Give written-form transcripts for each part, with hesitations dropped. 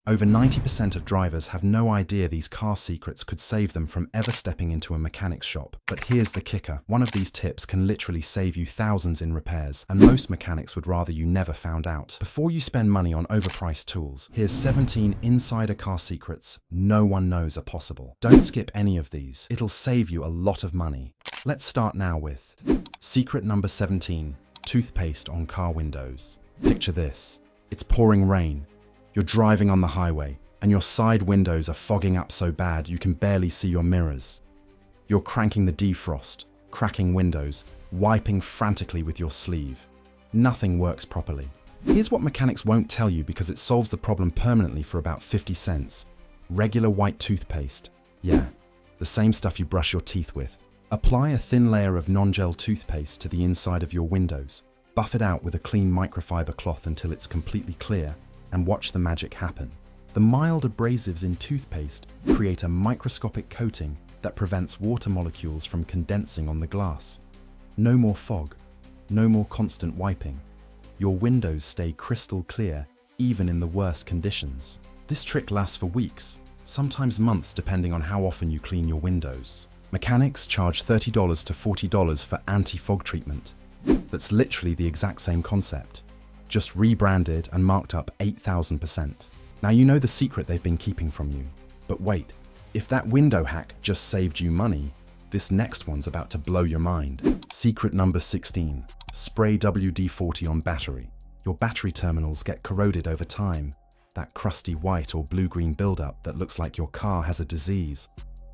Over 90% of drivers have no idea these car secrets could save them from ever stepping into a mechanic's shop. But here's the kicker. One of these tips can literally save you thousands in repairs, and most mechanics would rather you never found out. Before you spend money on overpriced tools, here's 17 insider car secrets no one knows are possible. Don't skip any of these. It'll save you a lot of money. Let's start now with secret number 17, toothpaste on car windows. Picture this. It's pouring rain. You're driving on the highway, and your side windows are fogging up so bad you can barely see your mirrors. You're cranking the defrost, cracking windows, wiping frantically with your sleeve. Nothing works properly. Here's what mechanics won't tell you because it solves the problem permanently for about 50 cents. Regular white toothpaste. Yeah, the same stuff you brush your teeth with. Apply a thin layer of non-gel toothpaste to the inside of your windows. Buff it out with a clean microfiber cloth until it's completely clear, and watch the magic happen. The mild abrasives in toothpaste create a microscopic coating that prevents water molecules from condensing on the glass. No more fog, no more constant wiping. Your windows stay crystal clear, even in the worst conditions. This trick lasts for weeks, sometimes months depending on how often you clean your windows. Mechanics charge $30 to $40 for anti-fog treatment. That's literally the exact same concept, just rebranded and marked up 8,000%. Now you know the secret they've been keeping from you. But wait, if that window hack just saved you money, this next one's about to blow your mind. Secret number 16, spray WD-40 on battery. Your battery terminals get corroded over time. That crusty white or blue-green buildup that looks like your car has a disease.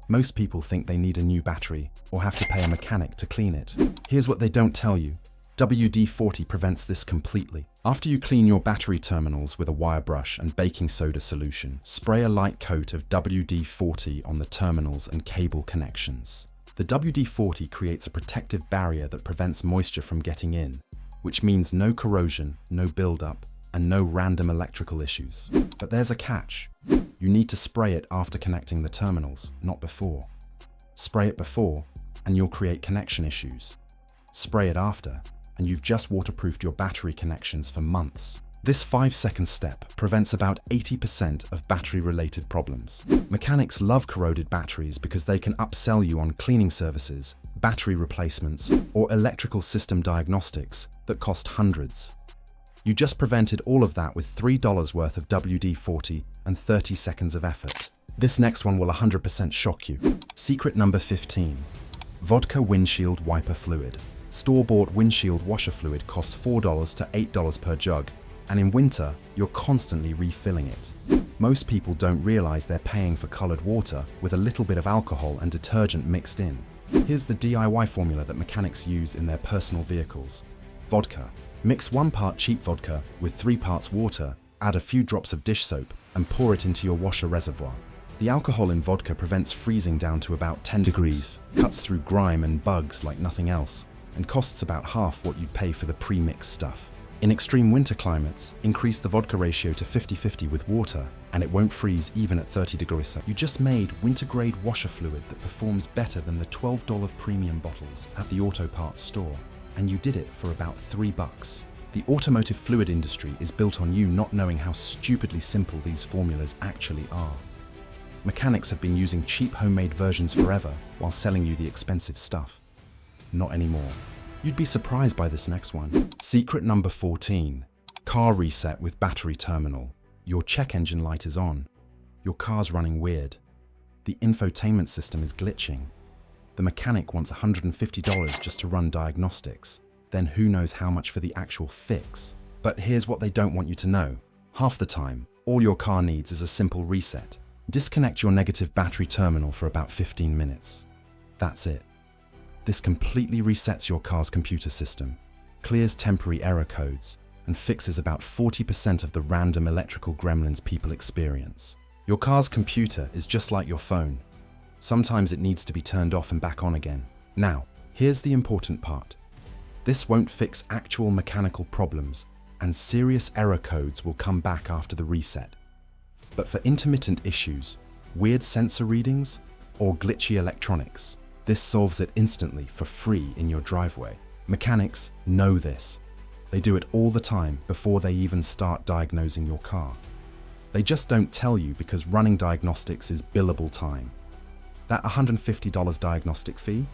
Most people think they need a new battery or have to pay a mechanic to clean it. Here's what they don't tell you. WD-40 prevents this completely. After you clean your battery terminals with a wire brush and baking soda solution, spray a light coat of WD-40 on the terminals and cable connections. The WD-40 creates a protective barrier that prevents moisture from getting in, which means no corrosion, no buildup, and no random electrical issues. But there's a catch. You need to spray it after connecting the terminals, not before. Spray it before, and you'll create connection issues. Spray it after, and you've just waterproofed your battery connections for months. This 5-second step prevents about 80% of battery-related problems. Mechanics love corroded batteries because they can upsell you on cleaning services, battery replacements, or electrical system diagnostics that cost hundreds. You just prevented all of that with $3 worth of WD-40 and 30 seconds of effort. This next one will 100% shock you. Secret number 15, vodka windshield wiper fluid. Store-bought windshield washer fluid costs $4 to $8 per jug, and in winter, you're constantly refilling it. Most people don't realize they're paying for colored water with a little bit of alcohol and detergent mixed in. Here's the DIY formula that mechanics use in their personal vehicles. Vodka. Mix 1 part cheap vodka with 3 parts water, add a few drops of dish soap, and pour it into your washer reservoir. The alcohol in vodka prevents freezing down to about 10 degrees, cuts through grime and bugs like nothing else, and costs about half what you'd pay for the pre-mixed stuff. In extreme winter climates, increase the vodka ratio to 50-50 with water, and it won't freeze even at 30 degrees. You just made winter-grade washer fluid that performs better than the $12 premium bottles at the auto parts store, and you did it for about $3. The automotive fluid industry is built on you not knowing how stupidly simple these formulas actually are. Mechanics have been using cheap homemade versions forever while selling you the expensive stuff. Not anymore. You'd be surprised by this next one. Secret number 14. Car reset with battery terminal. Your check engine light is on. Your car's running weird. The infotainment system is glitching. The mechanic wants $150 just to run diagnostics. Then who knows how much for the actual fix. But here's what they don't want you to know. Half the time, all your car needs is a simple reset. Disconnect your negative battery terminal for about 15 minutes. That's it. This completely resets your car's computer system, clears temporary error codes, and fixes about 40% of the random electrical gremlins people experience. Your car's computer is just like your phone. Sometimes it needs to be turned off and back on again. Now, here's the important part. This won't fix actual mechanical problems, and serious error codes will come back after the reset. But for intermittent issues, weird sensor readings, or glitchy electronics, this solves it instantly for free in your driveway. Mechanics know this. They do it all the time before they even start diagnosing your car. They just don't tell you because running diagnostics is billable time. That $150 diagnostic fee?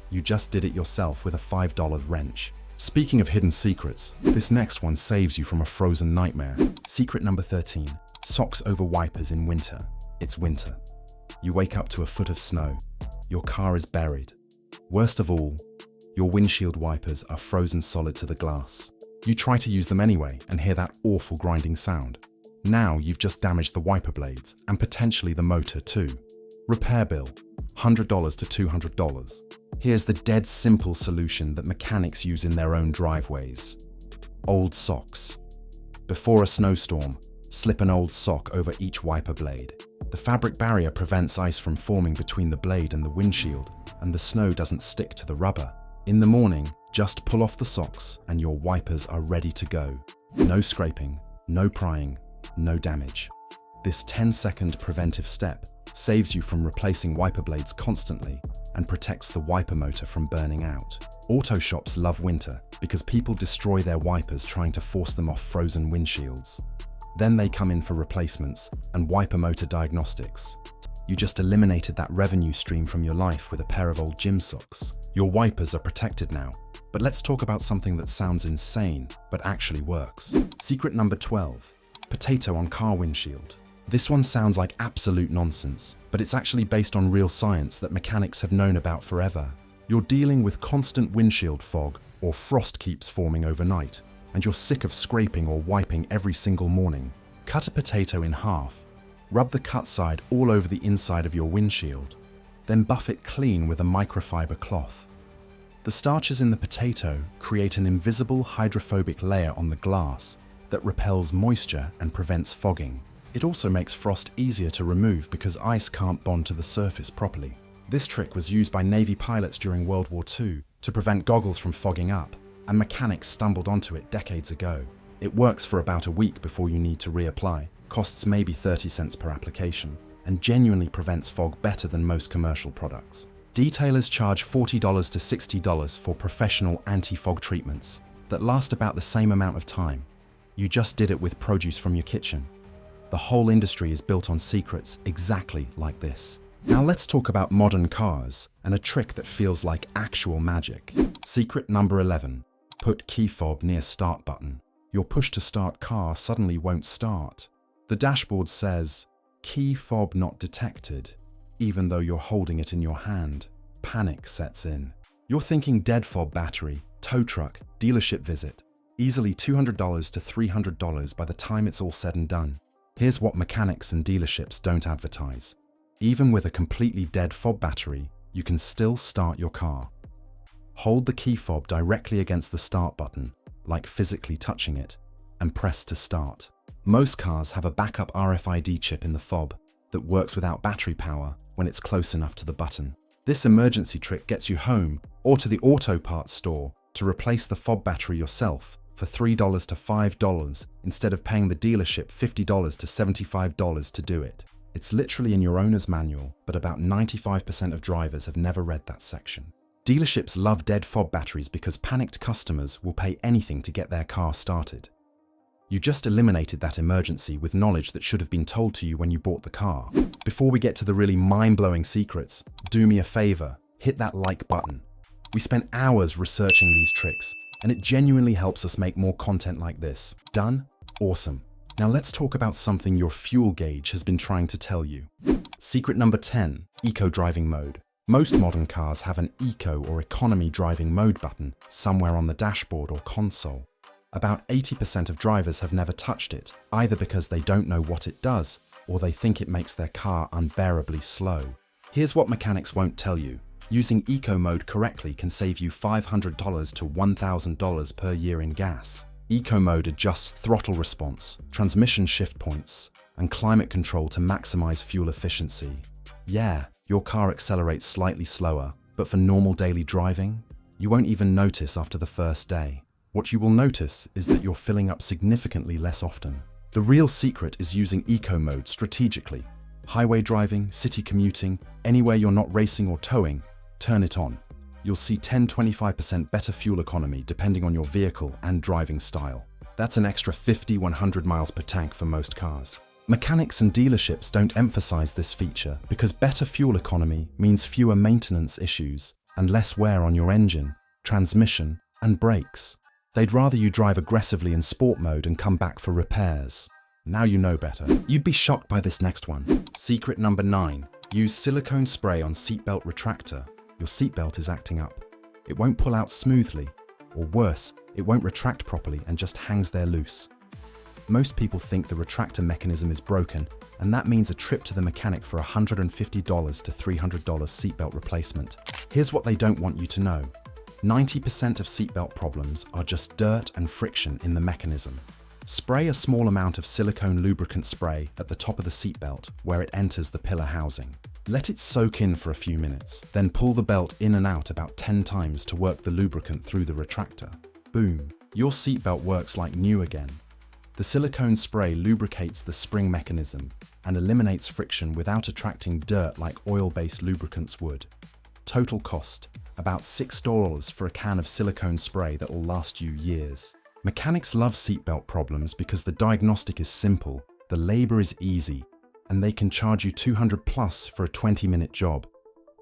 You just did it yourself with a $5 wrench. Speaking of hidden secrets, this next one saves you from a frozen nightmare. Secret number 13. Socks over wipers in winter. It's winter. You wake up to a foot of snow. Your car is buried. Worst of all, your windshield wipers are frozen solid to the glass. You try to use them anyway and hear that awful grinding sound. Now you've just damaged the wiper blades and potentially the motor too. Repair bill, $100 to $200. Here's the dead simple solution that mechanics use in their own driveways. Old socks. Before a snowstorm, slip an old sock over each wiper blade. The fabric barrier prevents ice from forming between the blade and the windshield, and the snow doesn't stick to the rubber. In the morning, just pull off the socks and your wipers are ready to go. No scraping, no prying, no damage. This 10-second preventive step saves you from replacing wiper blades constantly and protects the wiper motor from burning out. Auto shops love winter because people destroy their wipers trying to force them off frozen windshields. Then they come in for replacements and wiper motor diagnostics. You just eliminated that revenue stream from your life with a pair of old gym socks. Your wipers are protected now. But let's talk about something that sounds insane, but actually works. Secret number 12. Potato on car windshield. This one sounds like absolute nonsense, but it's actually based on real science that mechanics have known about forever. You're dealing with constant windshield fog, or frost keeps forming overnight, and you're sick of scraping or wiping every single morning. Cut a potato in half, rub the cut side all over the inside of your windshield, then buff it clean with a microfiber cloth. The starches in the potato create an invisible hydrophobic layer on the glass that repels moisture and prevents fogging. It also makes frost easier to remove because ice can't bond to the surface properly. This trick was used by Navy pilots during World War II to prevent goggles from fogging up, and mechanics stumbled onto it decades ago. It works for about a week before you need to reapply, costs maybe 30 cents per application, and genuinely prevents fog better than most commercial products. Detailers charge $40 to $60 for professional anti-fog treatments that last about the same amount of time. You just did it with produce from your kitchen. The whole industry is built on secrets exactly like this. Now let's talk about modern cars and a trick that feels like actual magic. Secret number 11. Put key fob near start button. Your push to start car suddenly won't start. The dashboard says, key fob not detected, even though you're holding it in your hand. Panic sets in. You're thinking dead fob battery, tow truck, dealership visit. Easily $200 to $300 by the time it's all said and done. Here's what mechanics and dealerships don't advertise. Even with a completely dead fob battery, you can still start your car. Hold the key fob directly against the start button, like physically touching it, and press to start. Most cars have a backup RFID chip in the fob that works without battery power when it's close enough to the button. This emergency trick gets you home or to the auto parts store to replace the fob battery yourself for $3 to $5 instead of paying the dealership $50 to $75 to do it. It's literally in your owner's manual, but about 95% of drivers have never read that section. Dealerships love dead fob batteries because panicked customers will pay anything to get their car started. You just eliminated that emergency with knowledge that should have been told to you when you bought the car. Before we get to the really mind-blowing secrets, do me a favor, hit that like button. We spent hours researching these tricks, and it genuinely helps us make more content like this. Done? Awesome. Now let's talk about something your fuel gauge has been trying to tell you. Secret number 10, Eco Driving Mode. Most modern cars have an Eco or Economy Driving Mode button somewhere on the dashboard or console. About 80% of drivers have never touched it, either because they don't know what it does or they think it makes their car unbearably slow. Here's what mechanics won't tell you. Using Eco Mode correctly can save you $500 to $1,000 per year in gas. Eco Mode adjusts throttle response, transmission shift points, and climate control to maximize fuel efficiency. Yeah, your car accelerates slightly slower, but for normal daily driving, you won't even notice after the first day. What you will notice is that you're filling up significantly less often. The real secret is using Eco Mode strategically. Highway driving, city commuting, anywhere you're not racing or towing, turn it on. You'll see 10–25% better fuel economy depending on your vehicle and driving style. That's an extra 50–100 miles per tank for most cars. Mechanics and dealerships don't emphasize this feature because better fuel economy means fewer maintenance issues and less wear on your engine, transmission, and brakes. They'd rather you drive aggressively in sport mode and come back for repairs. Now you know better. You'd be shocked by this next one. Secret number 9. Use silicone spray on seatbelt retractor. Your seatbelt is acting up. It won't pull out smoothly, or worse, it won't retract properly and just hangs there loose. Most people think the retractor mechanism is broken, and that means a trip to the mechanic for $150 to $300 seatbelt replacement. Here's what they don't want you to know. 90% of seatbelt problems are just dirt and friction in the mechanism. Spray a small amount of silicone lubricant spray at the top of the seatbelt where it enters the pillar housing. Let it soak in for a few minutes, then pull the belt in and out about 10 times to work the lubricant through the retractor. Boom! Your seatbelt works like new again. The silicone spray lubricates the spring mechanism and eliminates friction without attracting dirt like oil-based lubricants would. Total cost, about $6 for a can of silicone spray that will last you years. Mechanics love seatbelt problems because the diagnostic is simple, the labor is easy, and they can charge you $200+ for a 20-minute job.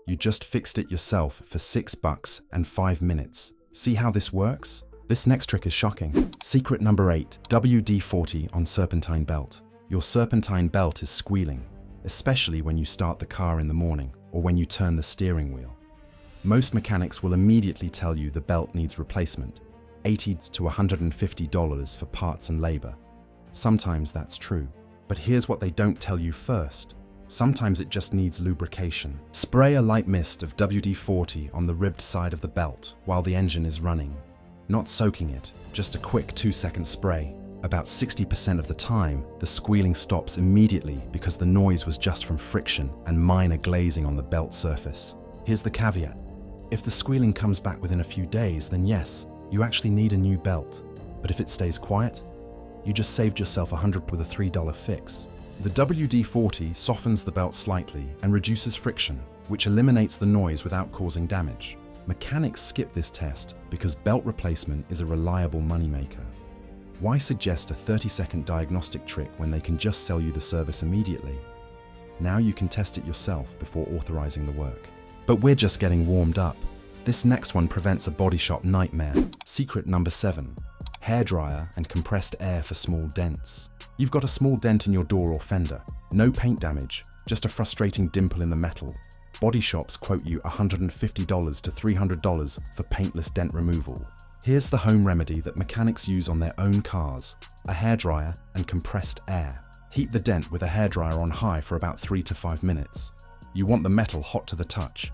You just fixed it yourself for $6 and 5 minutes. See how this works? This next trick is shocking. Secret number 8, WD-40 on serpentine belt. Your serpentine belt is squealing, especially when you start the car in the morning or when you turn the steering wheel. Most mechanics will immediately tell you the belt needs replacement, $80 to $150 for parts and labor. Sometimes that's true, but here's what they don't tell you first. Sometimes it just needs lubrication. Spray a light mist of WD-40 on the ribbed side of the belt while the engine is running. Not soaking it, just a quick 2-second spray. About 60% of the time, the squealing stops immediately because the noise was just from friction and minor glazing on the belt surface. Here's the caveat. If the squealing comes back within a few days, then yes, you actually need a new belt. But if it stays quiet, you just saved yourself $100 with a $3 fix. The WD-40 softens the belt slightly and reduces friction, which eliminates the noise without causing damage. Mechanics skip this test because belt replacement is a reliable moneymaker. Why suggest a 30-second diagnostic trick when they can just sell you the service immediately? Now you can test it yourself before authorizing the work. But we're just getting warmed up. This next one prevents a body shop nightmare. Secret number 7. Hairdryer and compressed air for small dents. You've got a small dent in your door or fender. No paint damage, just a frustrating dimple in the metal. Body shops quote you $150 to $300 for paintless dent removal. Here's the home remedy that mechanics use on their own cars: a hairdryer and compressed air. Heat the dent with a hairdryer on high for about 3 to 5 minutes. You want the metal hot to the touch.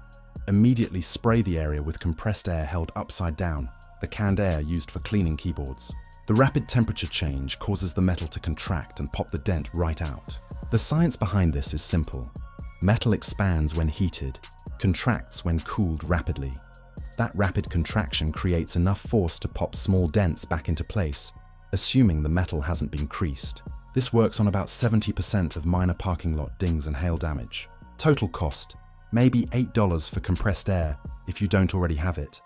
Immediately spray the area with compressed air held upside down, the canned air used for cleaning keyboards. The rapid temperature change causes the metal to contract and pop the dent right out. The science behind this is simple. Metal expands when heated, contracts when cooled rapidly. That rapid contraction creates enough force to pop small dents back into place, assuming the metal hasn't been creased. This works on about 70% of minor parking lot dings and hail damage. Total cost, maybe $8 for compressed air if you don't already have it.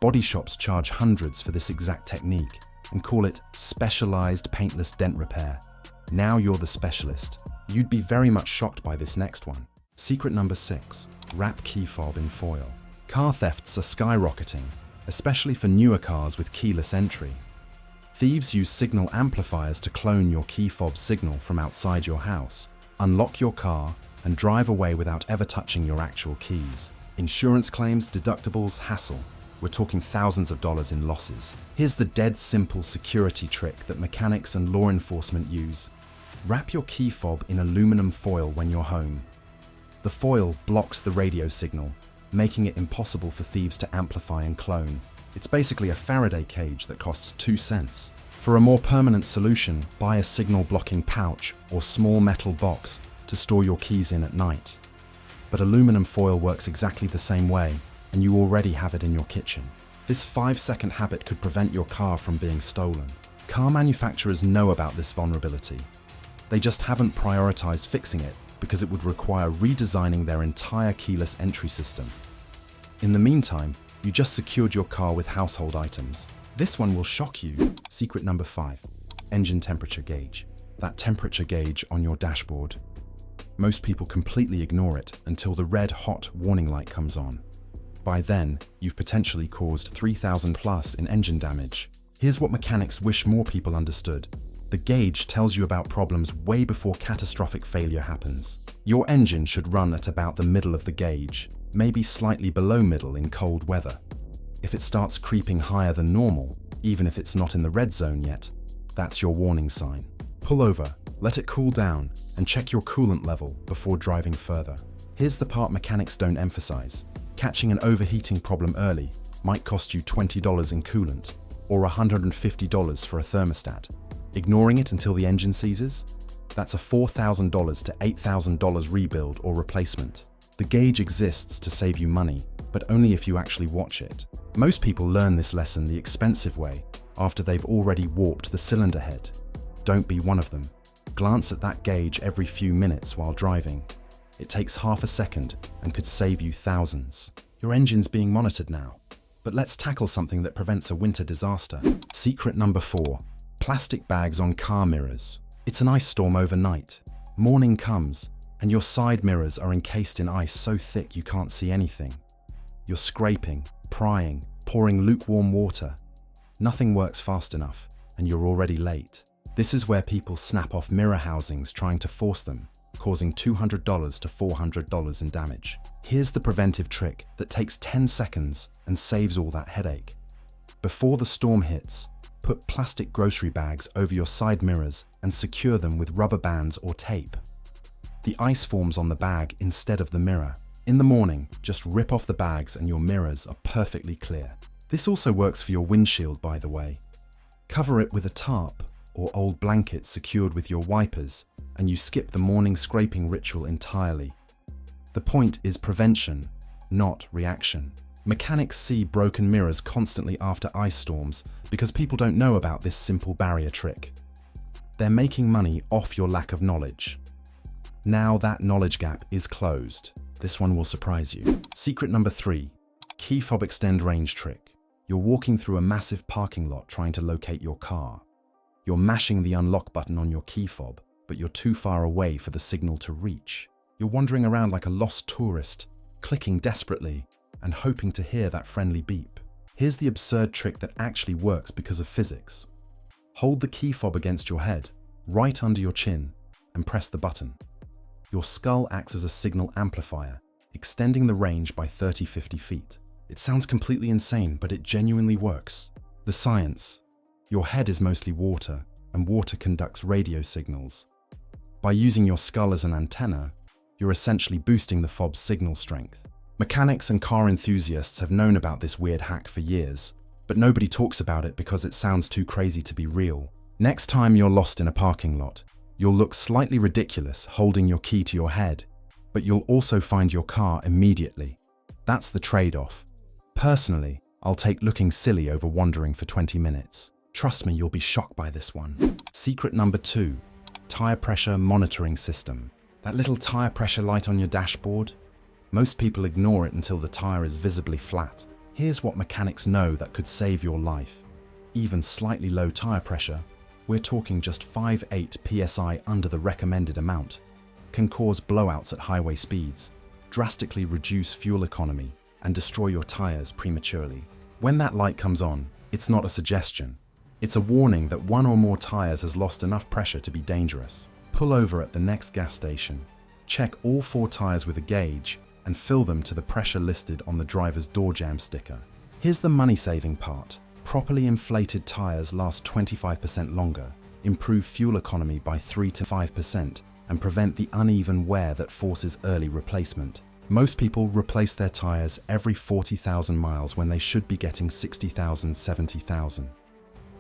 Body shops charge hundreds for this exact technique and call it specialized paintless dent repair. Now you're the specialist. You'd be very much shocked by this next one. Secret number 6, wrap key fob in foil. Car thefts are skyrocketing, especially for newer cars with keyless entry. Thieves use signal amplifiers to clone your key fob signal from outside your house, unlock your car, and drive away without ever touching your actual keys. Insurance claims, deductibles, hassle. We're talking thousands of dollars in losses. Here's the dead simple security trick that mechanics and law enforcement use. Wrap your key fob in aluminum foil when you're home. The foil blocks the radio signal, making it impossible for thieves to amplify and clone. It's basically a Faraday cage that costs 2 cents. For a more permanent solution, buy a signal blocking pouch or small metal box to store your keys in at night. But aluminum foil works exactly the same way, and you already have it in your kitchen. This 5-second habit could prevent your car from being stolen. Car manufacturers know about this vulnerability. They just haven't prioritized fixing it because it would require redesigning their entire keyless entry system. In the meantime, you just secured your car with household items. This one will shock you. Secret number 5, engine temperature gauge. that temperature gauge on your dashboard. Most people completely ignore it until the red hot warning light comes on. By then, you've potentially caused 3,000 plus in engine damage. Here's what mechanics wish more people understood. The gauge tells you about problems way before catastrophic failure happens. Your engine should run at about the middle of the gauge, maybe slightly below middle in cold weather. If it starts creeping higher than normal, even if it's not in the red zone yet, that's your warning sign. Pull over, let it cool down, and check your coolant level before driving further. Here's the part mechanics don't emphasize. Catching an overheating problem early might cost you $20 in coolant or $150 for a thermostat. Ignoring it until the engine seizes? That's a $4,000 to $8,000 rebuild or replacement. The gauge exists to save you money, but only if you actually watch it. Most people learn this lesson the expensive way, after they've already warped the cylinder head. Don't be one of them. Glance at that gauge every few minutes while driving. It takes half a second and could save you thousands. Your engine's being monitored now. But let's tackle something that prevents a winter disaster. Secret number 4. Plastic bags on car mirrors. It's an ice storm overnight. Morning comes, and your side mirrors are encased in ice so thick you can't see anything. You're scraping, prying, pouring lukewarm water. Nothing works fast enough, and you're already late. This is where people snap off mirror housings trying to force them, causing $200 to $400 in damage. Here's the preventive trick that takes 10 seconds and saves all that headache. Before the storm hits, put plastic grocery bags over your side mirrors and secure them with rubber bands or tape. The ice forms on the bag instead of the mirror. In the morning, just rip off the bags and your mirrors are perfectly clear. This also works for your windshield, by the way. Cover it with a tarp or old blanket secured with your wipers, and you skip the morning scraping ritual entirely. The point is prevention, not reaction. Mechanics see broken mirrors constantly after ice storms because people don't know about this simple barrier trick. They're making money off your lack of knowledge. Now that knowledge gap is closed. This one will surprise you. Secret number 3, key fob extend range trick. You're walking through a massive parking lot trying to locate your car. You're mashing the unlock button on your key fob, but you're too far away for the signal to reach. You're wandering around like a lost tourist, clicking desperately and hoping to hear that friendly beep. Here's the absurd trick that actually works because of physics. Hold the key fob against your head, right under your chin, and press the button. Your skull acts as a signal amplifier, extending the range by 30-50 feet. It sounds completely insane, but it genuinely works. The science. Your head is mostly water, and water conducts radio signals. By using your skull as an antenna, you're essentially boosting the fob's signal strength. Mechanics and car enthusiasts have known about this weird hack for years, but nobody talks about it because it sounds too crazy to be real. Next time you're lost in a parking lot, you'll look slightly ridiculous holding your key to your head, but you'll also find your car immediately. That's the trade-off. Personally, I'll take looking silly over wandering for 20 minutes. Trust me, you'll be shocked by this one. Secret number 2, tire pressure monitoring system. That little tire pressure light on your dashboard? Most people ignore it until the tire is visibly flat. Here's what mechanics know that could save your life. Even slightly low tire pressure, we're talking just 5.8 psi under the recommended amount, can cause blowouts at highway speeds, drastically reduce fuel economy, and destroy your tires prematurely. When that light comes on, it's not a suggestion. It's a warning that one or more tires has lost enough pressure to be dangerous. Pull over at the next gas station, check all 4 tires with a gauge, and fill them to the pressure listed on the driver's door jamb sticker. Here's the money-saving part. Properly inflated tires last 25% longer, improve fuel economy by 3 to 5%, and prevent the uneven wear that forces early replacement. Most people replace their tires every 40,000 miles when they should be getting 60,000, 70,000.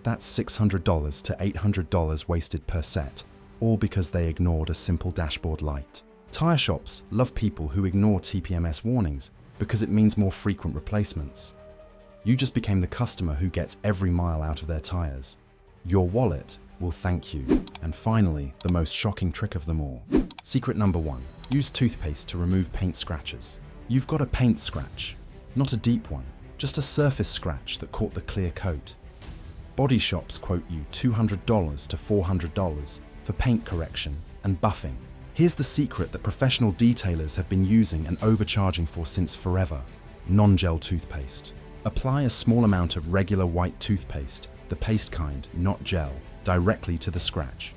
That's $600 to $800 wasted per set, all because they ignored a simple dashboard light. Tire shops love people who ignore TPMS warnings because it means more frequent replacements. You just became the customer who gets every mile out of their tires. Your wallet will thank you. And finally, the most shocking trick of them all. Secret number 1, use toothpaste to remove paint scratches. You've got a paint scratch, not a deep one, just a surface scratch that caught the clear coat. Body shops quote you $200 to $400 for paint correction and buffing. Here's the secret that professional detailers have been using and overcharging for since forever: non-gel toothpaste. Apply a small amount of regular white toothpaste, the paste kind, not gel, directly to the scratch.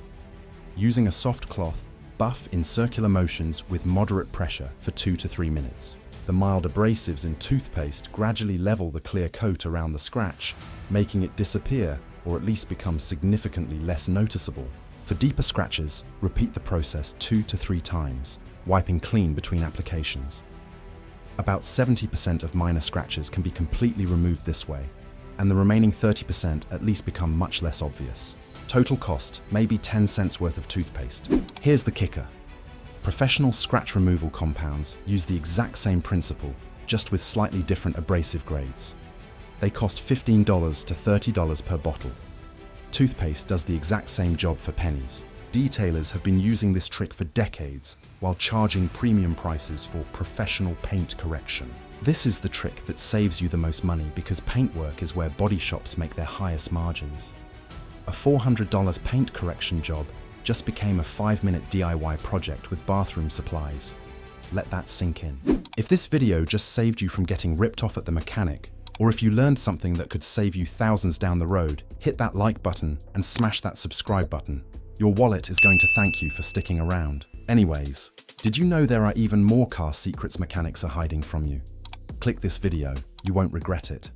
Using a soft cloth, buff in circular motions with moderate pressure for 2 to 3 minutes. The mild abrasives in toothpaste gradually level the clear coat around the scratch, making it disappear or at least become significantly less noticeable. For deeper scratches, repeat the process 2 to 3 times, wiping clean between applications. About 70% of minor scratches can be completely removed this way, and the remaining 30% at least become much less obvious. Total cost, maybe 10 cents worth of toothpaste. Here's the kicker. Professional scratch removal compounds use the exact same principle, just with slightly different abrasive grades. They cost $15 to $30 per bottle. Toothpaste does the exact same job for pennies. Detailers have been using this trick for decades, while charging premium prices for professional paint correction. This is the trick that saves you the most money because paintwork is where body shops make their highest margins. A $400 paint correction job just became a 5-minute DIY project with bathroom supplies. Let that sink in. If this video just saved you from getting ripped off at the mechanic, or if you learned something that could save you thousands down the road, hit that like button and smash that subscribe button. Your wallet is going to thank you for sticking around. Anyways, did you know there are even more car secrets mechanics are hiding from you? Click this video, you won't regret it.